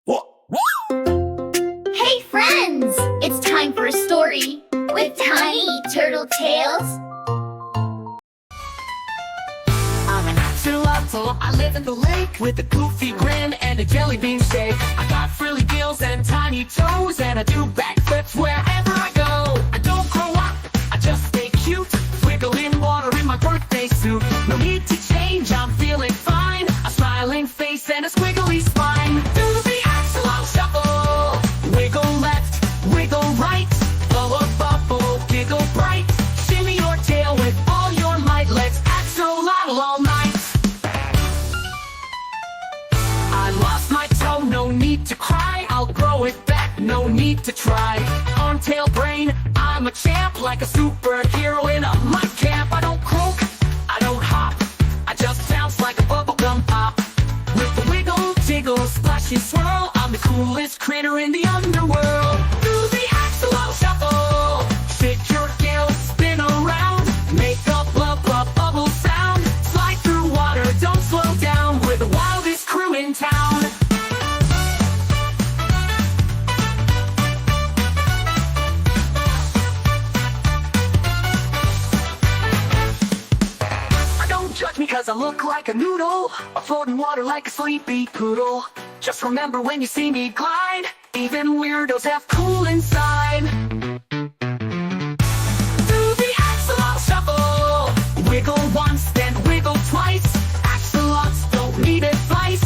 Hey friends! It's time for a story with tiny turtle tails. I'm an axolotl, I live in the lake with a goofy grin and a jelly bean shake. I got frilly gills and tiny toes, and I do backflips wherever I go. I don't grow up, I just stay cute, wiggle in water in my birthday suit. No need to change, I'm feeling fine, a smiling face and a squiggly spine. Do the Axolotl Shuffle, wiggle left, wiggle right, blow a bubble, giggle bright, shimmy your tail with all your might. Let's axolotl all night. I lost my toe, no need to cry, I'll grow it back, no need to try. Arm, tail, brain, I'm a champ, like a superhero in a mud camp. I don't croak, I don't hop, I just bounce like a bubblegum pop. With the wiggle, jiggle, splash and swirl, I'm the coolest critter in the underworld. Do the axolotl shuffle, shake your gills, spin around, make a blub blub bubble sound, slide through water, don't slow down, we're the wildest crew in town. Don't judge me cause I look like a noodle, I float in water like a sleepy poodle. Just remember when you see me glide, even weirdos have cool inside. Do the axolotl shuffle, wiggle once then wiggle twice. Axolotls don't need advice,